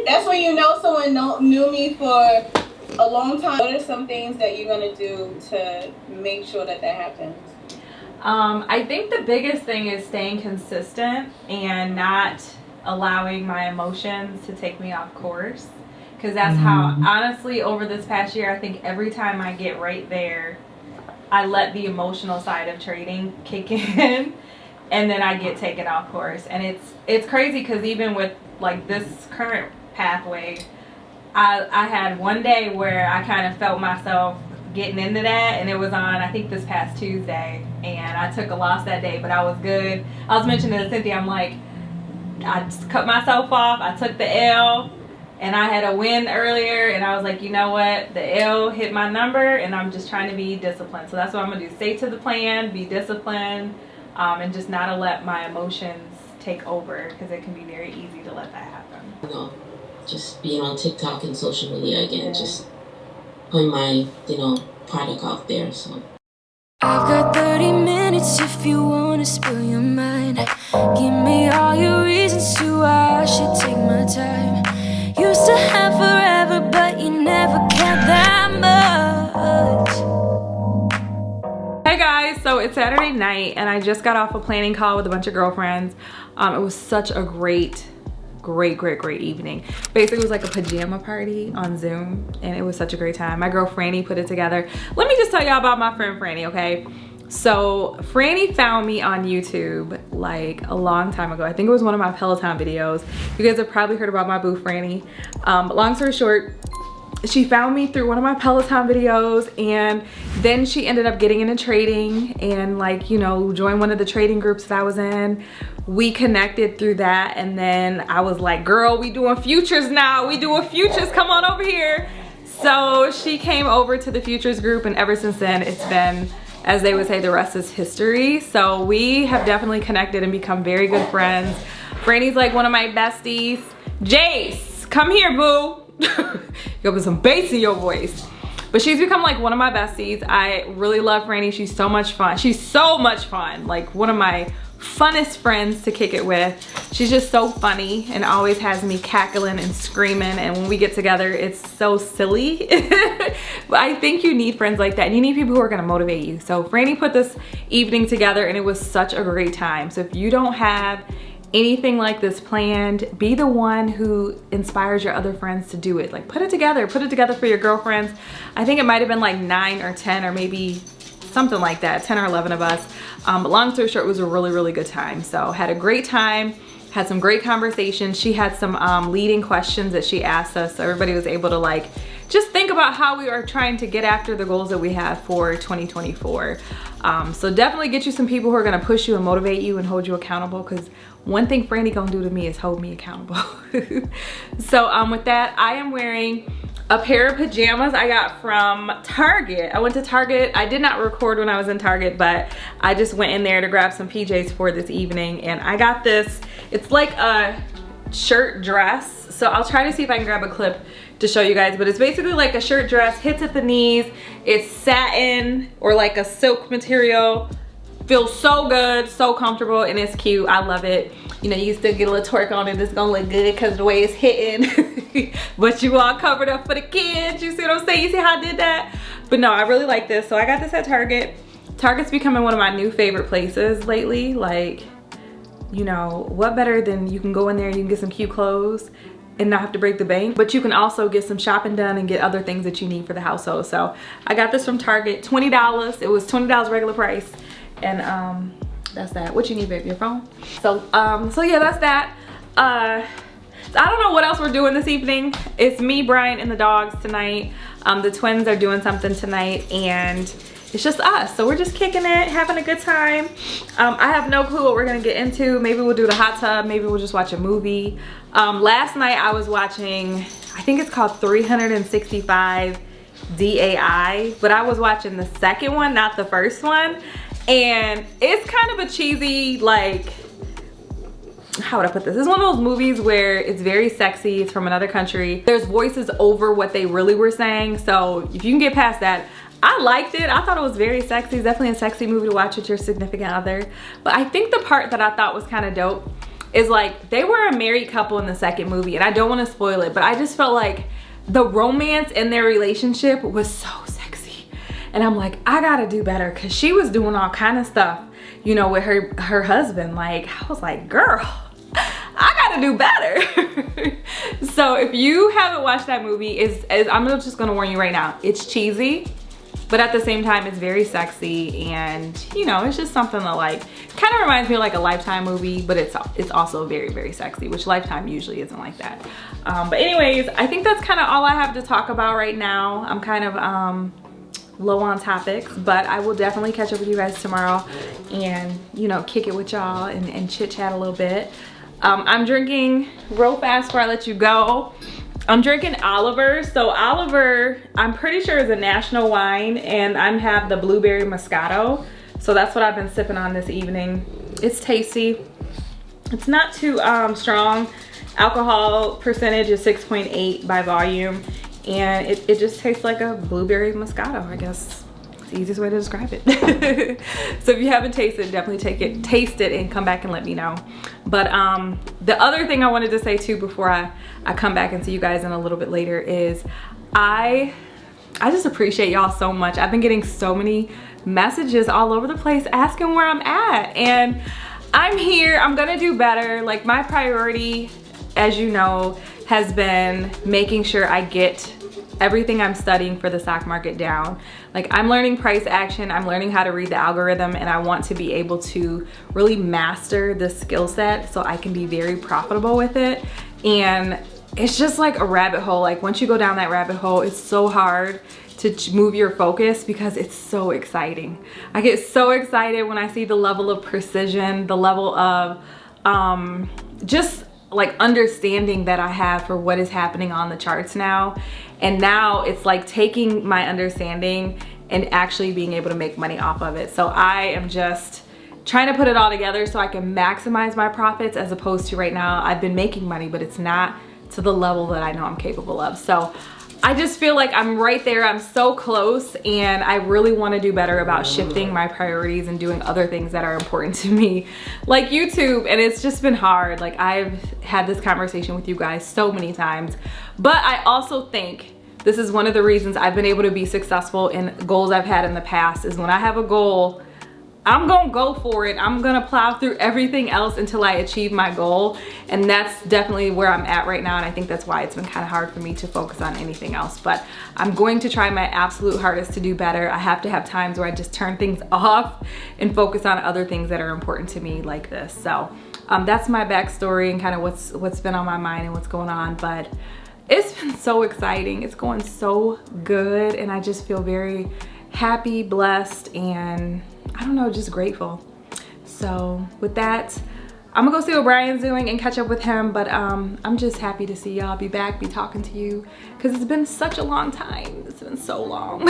That's when you know someone knew me for a long time. What are some things that you're gonna do to make sure that happens? I think the biggest thing is staying consistent and not allowing my emotions to take me off course, because that's how, honestly, over this past year, I think every time I get right there, I let the emotional side of trading kick in and then I get taken off course. And it's crazy, because even with like this current pathway, I had one day where I kind of felt myself getting into that, and it was on, I think, this past Tuesday, and I took a loss that day, but I was good. I was mentioning to Cynthia, I'm like, I just cut myself off, I took the L, and I had a win earlier, and I was like, you know what, the L hit my number, and I'm just trying to be disciplined. So that's what I'm gonna do, stay to the plan, be disciplined, and just not let my emotions take over, because it can be very easy to let that happen. You know, just being on TikTok and social media again, just putting my, product out there. So I've got 30 minutes if you wanna spill your mind. Give me all your reasons to why I should take my time. Used to have forever, but you never cared that much. Hey guys, so it's Saturday night and I just got off a planning call with a bunch of girlfriends. It was such a great evening. Basically, it was like a pajama party on Zoom, and it was such a great time. My girl Franny put it together. Let me just tell y'all about my friend Franny, okay? So Franny found me on YouTube like a long time ago. I think it was one of my Peloton videos. You guys have probably heard about my boo Franny. But long story short, she found me through one of my Peloton videos, and then she ended up getting into trading and, like, joined one of the trading groups that I was in. We connected through that, and then I was like, girl, we doing futures now. We doing futures, come on over here. So she came over to the futures group, and ever since then it's been, as they would say, the rest is history. So we have definitely connected and become very good friends. Franny's like one of my besties. Jace, come here, boo. You got some bass in your voice. But she's become like one of my besties. I really love Franny. She's so much fun. She's so much fun. Like one of my funnest friends to kick it with. She's just so funny and always has me cackling and screaming, and when we get together it's so silly. But I think you need friends like that, and you need people who are going to motivate you. So Franny put this evening together and it was such a great time. So if you don't have anything like this planned, be the one who inspires your other friends to do it. Like put it together for your girlfriends. I think it might have been like 9 or 10 or maybe something like that, 10 or 11 of us. But long story short, it was a really good time. So had a great time, had some great conversations. She had some leading questions that she asked us, so everybody was able to like just think about how we are trying to get after the goals that we have for 2024. So definitely get you some people who are gonna push you and motivate you and hold you accountable, because one thing Franny gonna do to me is hold me accountable. So with that, I am wearing a pair of pajamas I got from Target. I went to Target. I did not record when I was in Target, but I just went in there to grab some PJs for this evening, and I got this. It's like a shirt dress. So I'll try to see if I can grab a clip to show you guys, but it's basically like a shirt dress, hits at the knees. It's satin or like a silk material. Feels so good, so comfortable, and it's cute. I love it. You still get a little twerk on it. It's gonna look good because the way it's hitting. But you all covered up for the kids. You see what I'm saying? You see how I did that? But no, I really like this. So I got this at Target. Target's becoming one of my new favorite places lately. Like, what better than you can go in there and you can get some cute clothes and not have to break the bank, but you can also get some shopping done and get other things that you need for the household. So I got this from Target, $20. It was $20 regular price. And that's that. What you need, babe? Your phone? So yeah, that's that. So I don't know what else we're doing this evening. It's me, Brian, and the dogs tonight. The twins are doing something tonight, and it's just us. So we're just kicking it, having a good time. I have no clue what we're gonna get into. Maybe we'll do the hot tub. Maybe we'll just watch a movie. Last night I was watching, I think it's called 365 DAI, but I was watching the second one, not the first one. And it's kind of a cheesy, like, how would I put this? It's one of those movies where it's very sexy. It's from another country. There's voices over what they really were saying. So if you can get past that, I liked it. I thought it was very sexy. It's definitely a sexy movie to watch with your significant other. But I think the part that I thought was kind of dope is like they were a married couple in the second movie, and I don't want to spoil it, but I just felt like the romance in their relationship was so sexy. And I'm like, I gotta do better, because she was doing all kind of stuff, you know, with her husband. Like, I was like, girl, I gotta do better. So if you haven't watched that movie, I'm just gonna warn you right now, it's cheesy, but at the same time, it's very sexy, and you know, it's just something that like, kind of reminds me of like a Lifetime movie, but it's also very, very sexy, which Lifetime usually isn't like that. But anyways, I think that's kind of all I have to talk about right now. I'm kind of low on topics, but I will definitely catch up with you guys tomorrow and, you know, kick it with y'all and chit chat a little bit. I'm drinking, real fast before I let you go, I'm drinking Oliver. So Oliver, I'm pretty sure is a national wine, and I have the blueberry Moscato. So that's what I've been sipping on this evening. It's tasty. It's not too strong. Alcohol percentage is 6.8 by volume, and it just tastes like a blueberry Moscato, I guess. It's the easiest way to describe it. So if you haven't tasted, definitely taste it and come back and let me know. But the other thing I wanted to say too before I come back and see you guys in a little bit later is I just appreciate y'all so much. I've been getting so many messages all over the place asking where I'm at, and I'm here. I'm gonna do better. Like, my priority, as you know, has been making sure I get everything I'm studying for the stock market down. Like, I'm learning price action, I'm learning how to read the algorithm, and I want to be able to really master this skill set so I can be very profitable with it. And it's just like a rabbit hole. Like, once you go down that rabbit hole, it's so hard to move your focus because it's so exciting. I get so excited when I see the level of precision, the level of just like understanding that I have for what is happening on the charts now. And now it's like taking my understanding and actually being able to make money off of it. So I am just trying to put it all together so I can maximize my profits, as opposed to right now I've been making money, but it's not to the level that I know I'm capable of. So I just feel like I'm right there. I'm so close, and I really want to do better about shifting my priorities and doing other things that are important to me, like YouTube. And it's just been hard. Like, I've had this conversation with you guys so many times, but I also think this is one of the reasons I've been able to be successful in goals I've had in the past, is when I have a goal, I'm gonna go for it. I'm gonna plow through everything else until I achieve my goal. And that's definitely where I'm at right now. And I think that's why it's been kind of hard for me to focus on anything else. But I'm going to try my absolute hardest to do better. I have to have times where I just turn things off and focus on other things that are important to me, like this. So that's my backstory and kind of what's been on my mind and what's going on. But it's been so exciting. It's going so good. And I just feel very happy, blessed, and I don't know, just grateful. So with that, I'm gonna go see what Brian's doing and catch up with him, but I'm just happy to see y'all, be back, be talking to you, because it's been such a long time. It's been so long.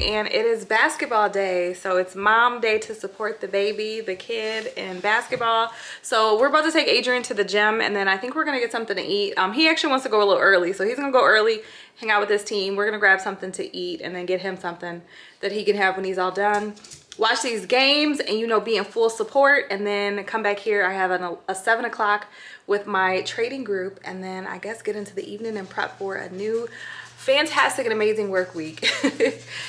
And it is basketball day, so it's mom day to support the baby, the kid, in basketball. So we're about to take Adrian to the gym, and then I think we're gonna get something to eat. He actually wants to go a little early, so he's gonna go early, hang out with his team. We're gonna grab something to eat and then get him something that he can have when he's all done. Watch these games and, you know, be in full support, and then come back here. I have a 7 o'clock with my trading group, and then I guess get into the evening and prep for a new fantastic and amazing work week.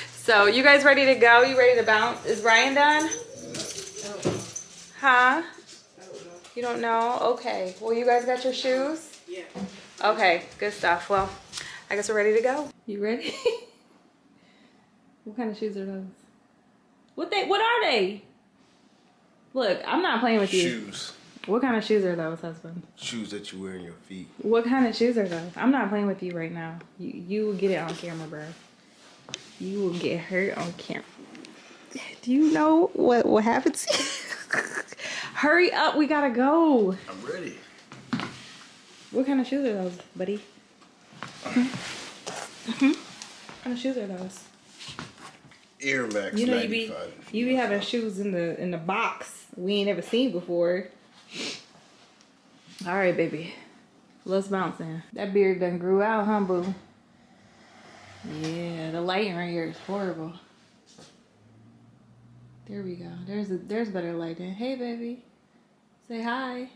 So you guys ready to go? You ready to bounce? Is Brian done? Huh? You don't know? Okay. Well, you guys got your shoes? Yeah. Okay, good stuff. Well, I guess we're ready to go. You ready? What kind of shoes are those? What are they? Look, I'm not playing with you. Shoes. What kind of shoes are those, husband? Shoes that you wear in your feet. What kind of shoes are those? I'm not playing with you right now. You will get it on camera, bro. You will get hurt on camera. Do you know what happens? Hurry up, we gotta go. I'm ready. What kind of shoes are those, buddy? What kind of shoes are those? Air Max. You know 95. you be having shoes in the box we ain't never seen before. All right, baby. Let's bounce in. That beard done grew out, huh, boo? Yeah, the lighting right here is horrible. There we go. There's better lighting. Hey, baby. Say hi.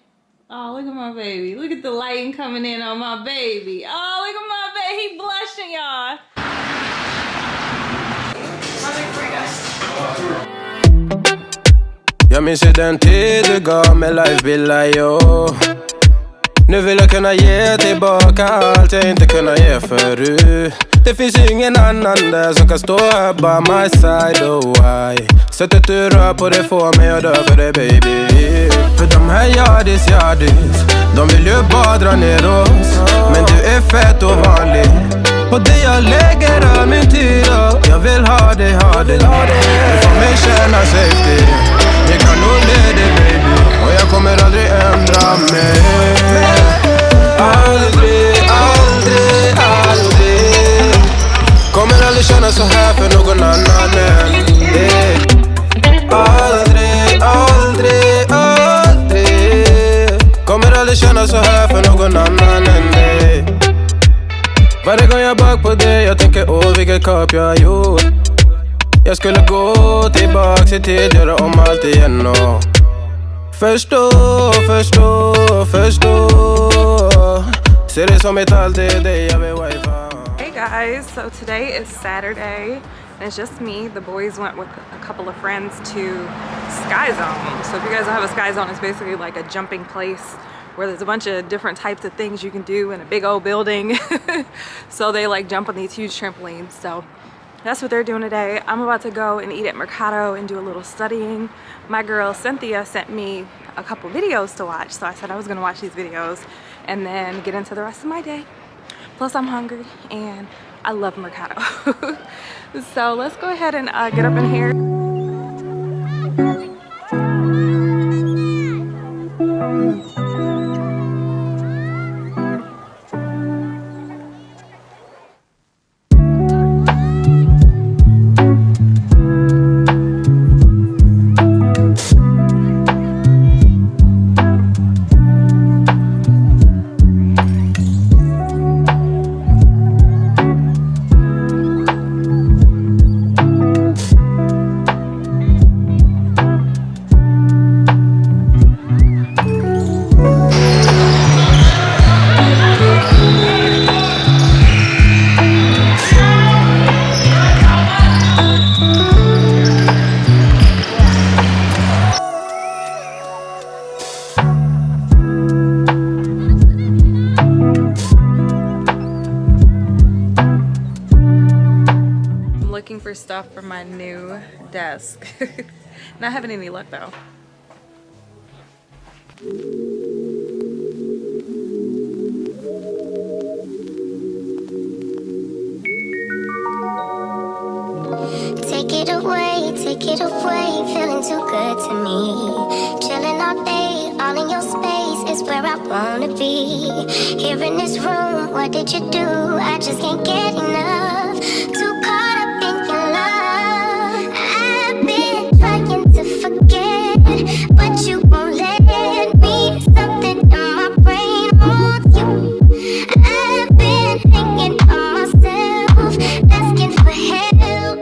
Oh, look at my baby. Look at the lighting coming in on my baby. Oh, look at my baby. He blushing, y'all. Jag minns ju den tid du gav mig life-bilder, yo. Nu vill jag kunna ge tillbaka allt jag inte kunnat ge förut. Det finns ju ingen annan där som kan stå här by my side, oh why. Sättet du rör på det får mig att dö för dig, baby. För de här yardis, de vill ju bara dra ner oss. Men du är fett och vanlig. Och det jag lägger all min tid och jag vill ha dig. Du får mig känna safety. Jag kan nog le dig, baby. Och jag kommer aldrig ändra mig. Aldrig, aldrig, aldrig. Kommer aldrig känna så här för någon annan än dig. Aldrig, aldrig, aldrig. Kommer aldrig känna så här för någon annan än dig. Varje gång jag bak på dig, jag tänker åh vilket kap jag har gjort. Jag skulle gå tillbaks i tid, göra om allt igen och förstå. Ser det som ett allt, det är dig jag vill wifi. Hey guys, so today is Saturday and it's just me. The boys went with a couple of friends to Sky Zone. So if you guys don't have a Sky Zone, it's basically like a jumping place where there's a bunch of different types of things you can do in a big old building. So they like jump on these huge trampolines. So that's what they're doing today. I'm about to go and eat at Mercado and do a little studying. My girl Cynthia sent me a couple videos to watch, so I said I was gonna watch these videos and then get into the rest of my day. Plus I'm hungry and I love Mercado. So let's go ahead and get up in here. For stuff for my new desk. Not having any luck though. Take it away, feeling too good to me. Chilling all day, all in your space is where I wanna be. Here in this room, what did you do? I just can't get enough. Too caught up in your love. I've been trying to forget, but you won't let me. Something in my brain wants you. I've been hanging on myself, asking for help.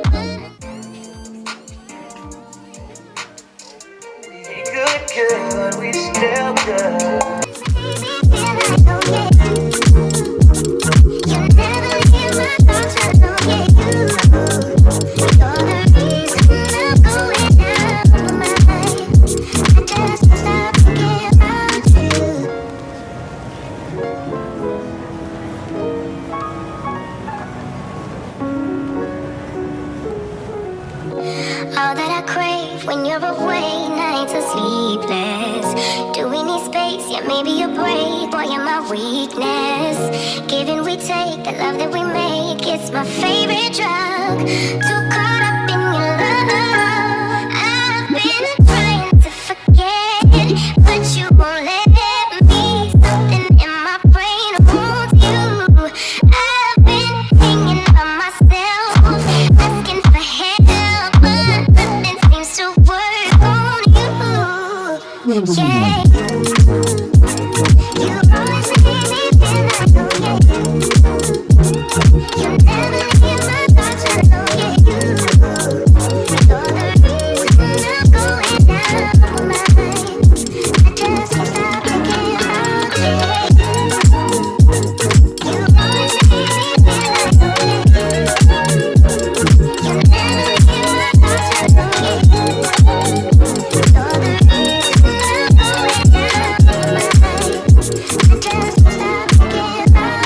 Good, we still good. You never hear my thoughts, I know, yeah, you. Maybe you're brave, boy, you're my weakness. Give and we take, the love that we make, it's my favorite drug. Too caught up in your love. I've been trying to forget, but you won't let me. Something in my brain wants you. I've been thinking about myself, asking for help, but nothing seems to work on you. Yeah. You always make me feel like, oh yeah. You never leave my thoughts alone, yeah. You're the reason I'm going down my mind. I just can't stop thinking about you. You always make me feel like, oh yeah. You never leave my thoughts alone, yeah. You're the reason I'm going down my mind. I just can't stop thinking about you.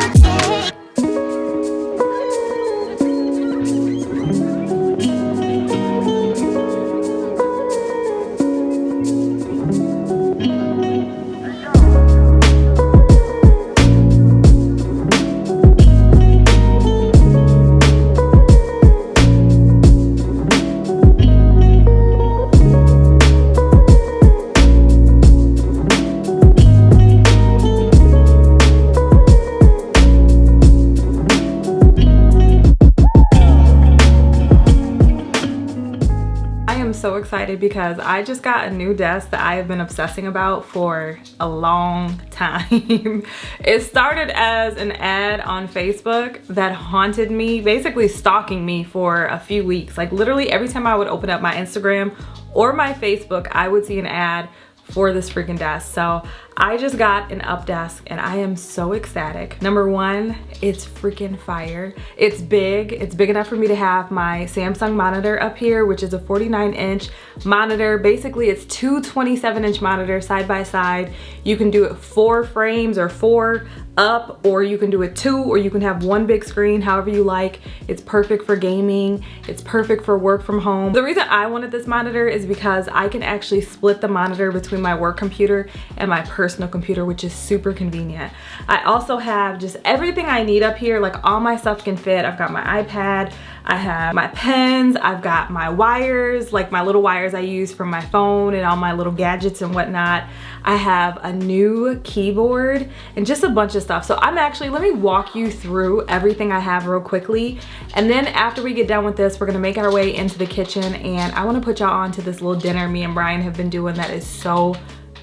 I am so excited because I just got a new desk that I have been obsessing about for a long time. It started as an ad on Facebook that haunted me, basically stalking me for a few weeks. Like literally every time I would open up my Instagram or my Facebook, I would see an ad for this freaking desk. So I just got an up desk and I am so ecstatic. Number one, it's freaking fire. It's big enough for me to have my Samsung monitor up here, which is a 49-inch monitor. Basically it's two 27-inch monitors side by side. You can do it 4 frames or 4 up, or you can do it 2, or you can have one big screen, however you like. It's perfect for gaming. It's perfect for work from home. The reason I wanted this monitor is because I can actually split the monitor between my work computer and my personal computer, which is super convenient. I also have just everything I need up here. Like all my stuff can fit. I've got my iPad, I have my pens, I've got my wires, like my little wires I use for my phone and all my little gadgets and whatnot. I have a new keyboard and just a bunch of stuff. So I'm actually, let me walk you through everything I have real quickly. And then after we get done with this, we're gonna make our way into the kitchen and I wanna put y'all on to this little dinner me and Brian have been doing that is so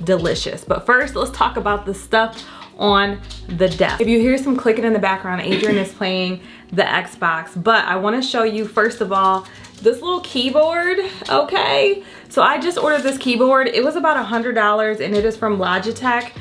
delicious. But first, let's talk about the stuff on the desk. If you hear some clicking in the background, Adrian is playing the Xbox, but I wanna show you first of all, this little keyboard, okay? So I just ordered this keyboard. It was about $100 and it is from Logitech.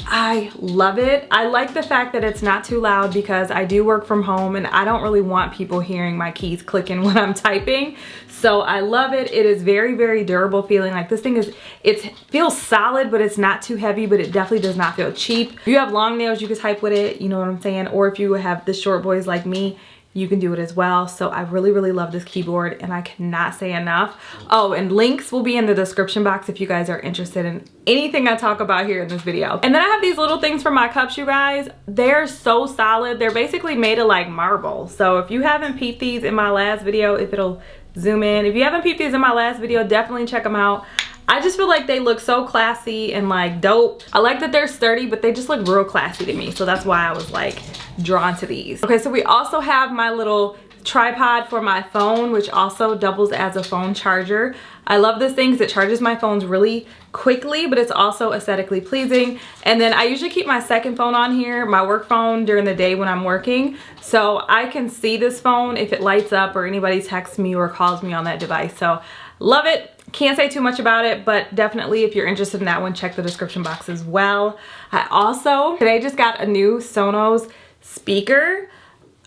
I love it. I like the fact that it's not too loud because I do work from home and I don't really want people hearing my keys clicking when I'm typing. So I love it. It is very, very durable feeling. Like this thing is, it feels solid, but it's not too heavy, but it definitely does not feel cheap. If you have long nails, you can type with it, you know what I'm saying? Or if you have the short boys like me, you can do it as well. So I really, really love this keyboard and I cannot say enough. Oh, and links will be in the description box if you guys are interested in anything I talk about here in this video. And then I have these little things for my cups, you guys. They're so solid. They're basically made of like marble. So if you haven't peeped these in my last video, if it'll zoom in. If you haven't peeped these in my last video, definitely check them out. I just feel like they look so classy and like dope. I like that they're sturdy, but they just look real classy to me. So that's why I was like drawn to these. Okay, so we also have my little tripod for my phone, which also doubles as a phone charger. I love this thing because it charges my phones really quickly, but it's also aesthetically pleasing. And then I usually keep my second phone on here, my work phone, during the day when I'm working. So I can see this phone if it lights up or anybody texts me or calls me on that device. So love it. Can't say too much about it, but definitely if you're interested in that one, check the description box as well. I also today just got a new Sonos speaker.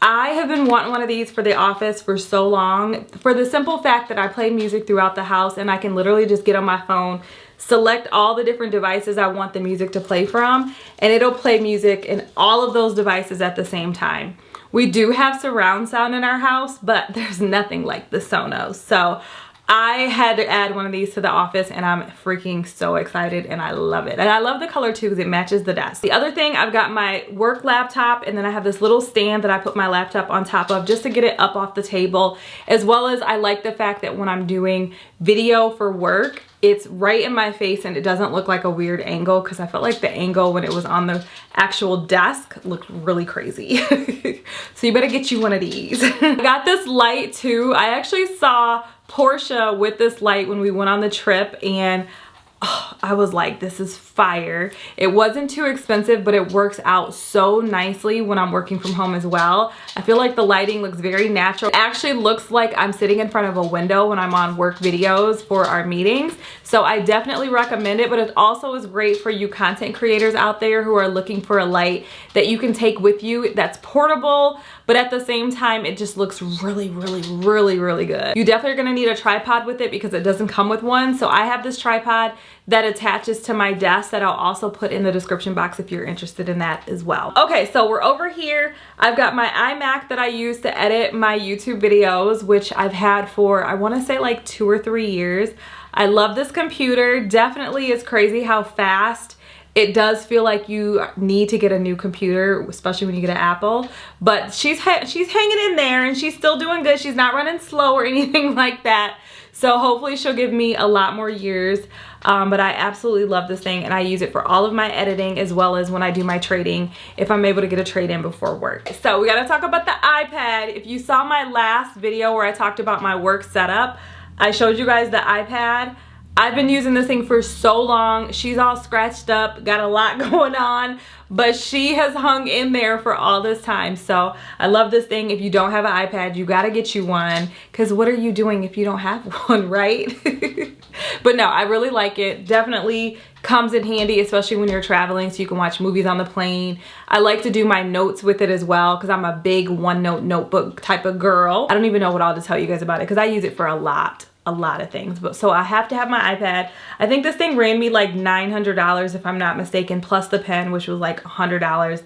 I have been wanting one of these for the office for so long, for the simple fact that I play music throughout the house and I can literally just get on my phone, select all the different devices I want the music to play from, and it'll play music in all of those devices at the same time. We do have surround sound in our house, but there's nothing like the Sonos. So I had to add one of these to the office and I'm freaking so excited and I love it. And I love the color too because it matches the desk. The other thing, I've got my work laptop and then I have this little stand that I put my laptop on top of just to get it up off the table, as well as I like the fact that when I'm doing video for work, it's right in my face and it doesn't look like a weird angle, because I felt like the angle when it was on the actual desk looked really crazy. So you better get you one of these. I got this light too. I actually saw Portia with this light when we went on the trip and I was like, this is fire. It wasn't too expensive, but it works out so nicely when I'm working from home as well. I feel like the lighting looks very natural. It actually looks like I'm sitting in front of a window when I'm on work videos for our meetings. So I definitely recommend it, but it also is great for you content creators out there who are looking for a light that you can take with you that's portable, but at the same time, it just looks really, really, really, really good. You definitely are gonna need a tripod with it because it doesn't come with one. So I have this tripod that attaches to my desk that I'll also put in the description box if you're interested in that as well. Okay, so we're over here. I've got my iMac that I use to edit my YouTube videos, which I've had for, I wanna say like 2 or 3 years. I love this computer. Definitely it's crazy how fast it does feel like you need to get a new computer, especially when you get an Apple. But she's hanging in there and she's still doing good. She's not running slow or anything like that. So hopefully she'll give me a lot more years. But I absolutely love this thing and I use it for all of my editing as well as when I do my trading, if I'm able to get a trade in before work. So we gotta talk about the iPad. If you saw my last video where I talked about my work setup, I showed you guys the iPad. I've been using this thing for so long. She's all scratched up, got a lot going on, but she has hung in there for all this time. So I love this thing. If you don't have an iPad, you gotta get you one, because what are you doing if you don't have one, right? But no, I really like it. Definitely comes in handy, especially when you're traveling, so you can watch movies on the plane. I like to do my notes with it as well, because I'm a big OneNote notebook type of girl. I don't even know what all to tell you guys about it, because I use it for a lot of things. But so I have to have my iPad. I think this thing ran me like $900 if I'm not mistaken, plus the pen, which was like $100,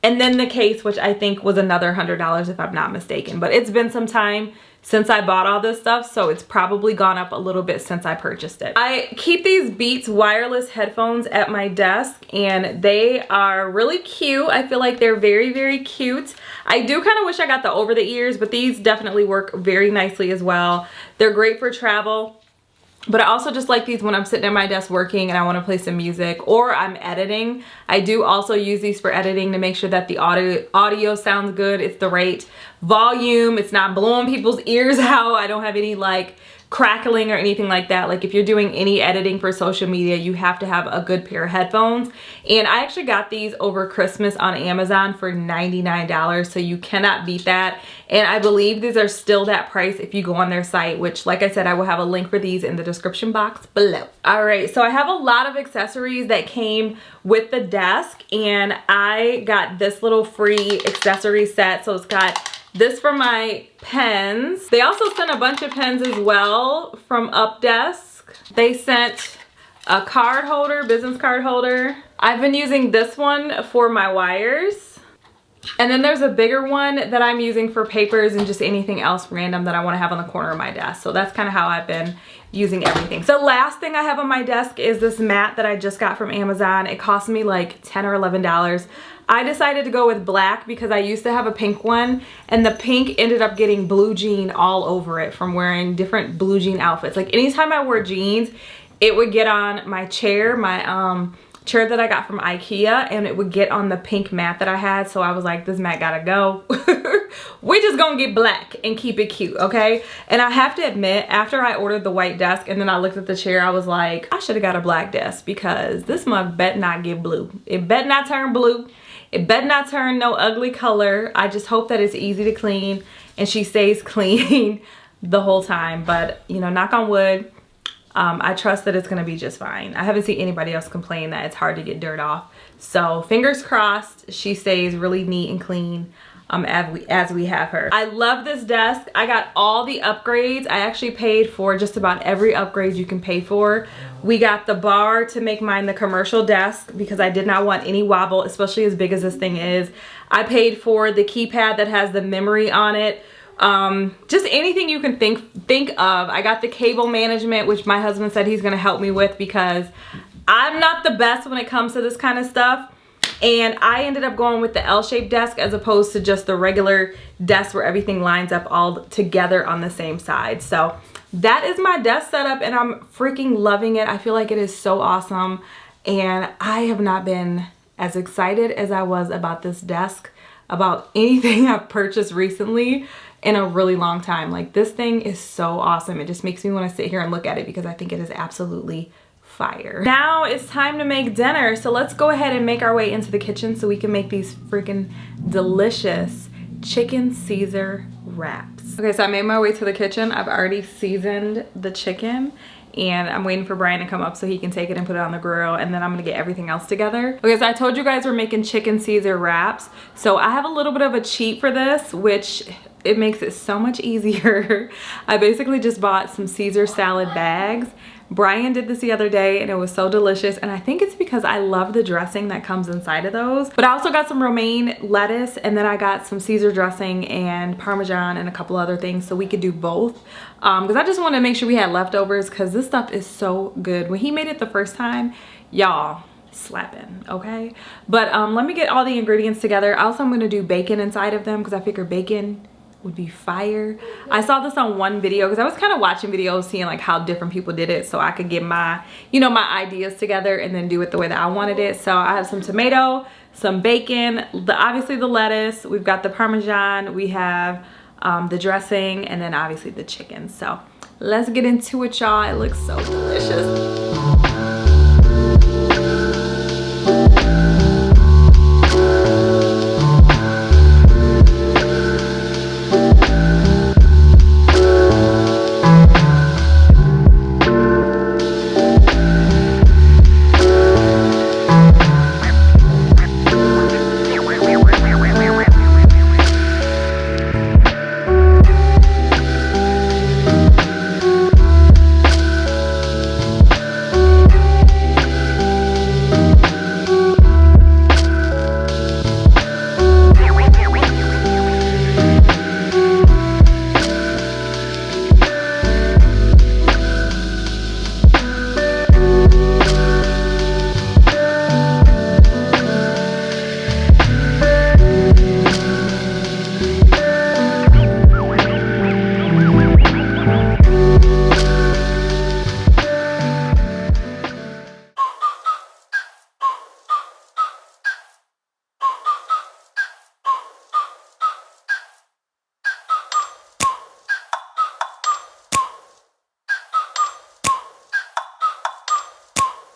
and then the case, which I think was another $100 if I'm not mistaken. But it's been some time since I bought all this stuff, so it's probably gone up a little bit since I purchased it. I keep these Beats wireless headphones at my desk and they are really cute. I feel like they're very, very cute. I do kind of wish I got the over the ears, but these definitely work very nicely as well. They're great for travel. But I also just like these when I'm sitting at my desk working and I want to play some music or I'm editing. I do also use these for editing to make sure that the audio sounds good. It's the right volume. It's not blowing people's ears out. I don't have any like crackling or anything like that. Like if you're doing any editing for social media, you have to have a good pair of headphones. And I actually got these over Christmas on Amazon for $99, so you cannot beat that. And I believe these are still that price if you go on their site, which like I said, I will have a link for these in the description box below. All right, so I have a lot of accessories that came with the desk and I got this little free accessory set. So it's got this for my pens. They also sent a bunch of pens as well from Updesk. They sent a card holder, business card holder. I've been using this one for my wires. And then there's a bigger one that I'm using for papers and just anything else random that I want to have on the corner of my desk. So that's kind of how I've been using everything. So the last thing I have on my desk is this mat that I just got from Amazon. It cost me like $10 or $11. I decided to go with black because I used to have a pink one and the pink ended up getting blue jean all over it from wearing different blue jean outfits. Like anytime I wore jeans, it would get on my chair, my chair that I got from IKEA, and it would get on the pink mat that I had. So I was like, this mat gotta go. We're just gonna get black and keep it cute, okay? And I have to admit, after I ordered the white desk and then I looked at the chair, I was like, I should have got a black desk because this mug bet not get blue. It bet not turn blue. It better not turn no ugly color. I just hope that it's easy to clean and she stays clean the whole time. But, you know, knock on wood, I trust that it's going to be just fine. I haven't seen anybody else complain that it's hard to get dirt off. So fingers crossed she stays really neat and clean as we have her. I love this desk. I got all the upgrades. I actually paid for just about every upgrade you can pay for. We got the bar to make mine the commercial desk because I did not want any wobble, especially as big as this thing is. I paid for the keypad that has the memory on it, just anything you can think of. I got the cable management, which my husband said he's gonna help me with because I'm not the best when it comes to this kind of stuff. And I ended up going with the L-shaped desk as opposed to just the regular desk where everything lines up all together on the same side. So that is my desk setup and I'm freaking loving it. I feel like it is so awesome. And I have not been as excited as I was about this desk, about anything I've purchased recently in a really long time. Like, this thing is so awesome. It just makes me want to sit here and look at it because I think it is absolutely fire. Now it's time to make dinner. So let's go ahead and make our way into the kitchen so we can make these freaking delicious chicken Caesar wraps. Okay, so I made my way to the kitchen. I've already seasoned the chicken and I'm waiting for Brian to come up so he can take it and put it on the grill, and then I'm gonna get everything else together. Okay, so I told you guys we're making chicken Caesar wraps. So I have a little bit of a cheat for this, which it makes it so much easier. I basically just bought some Caesar salad bags. Brian did this the other day and it was so delicious, and I think it's because I love the dressing that comes inside of those. But I also got some romaine lettuce, and then I got some Caesar dressing and Parmesan and a couple other things so we could do both, because I just wanted to make sure we had leftovers because this stuff is so good. When he made it the first time, y'all, slapping, okay? But let me get all the ingredients together. Also, I'm gonna do bacon inside of them because I figure bacon would be fire. I saw this on one video because I was kind of watching videos, seeing like how different people did it so I could get my, you know, my ideas together and then do it the way that I wanted it. So I have some tomato, some bacon, obviously the lettuce, we've got the Parmesan, we have the dressing, and then obviously the chicken. So let's get into it, y'all. It looks so delicious.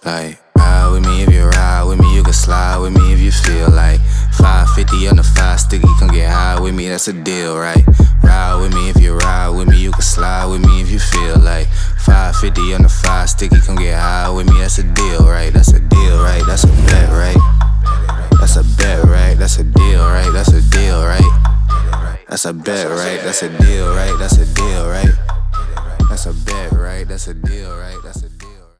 Like, ride with me if you ride with me, you can slide with me if you feel like 550 on the 5 sticky, come get high with me, that's a deal, right? Ride with me if you ride with me, you can slide with me if you feel like 550 on the 5 sticky, come get high with me, that's a deal, right? That's a deal, right? That's a bet, right? That's a bet, right? That's a deal, right? That's a deal, right? That's a bet, right? That's a deal, right? That's a deal, right? That's a bet, right? That's a deal, right? That's a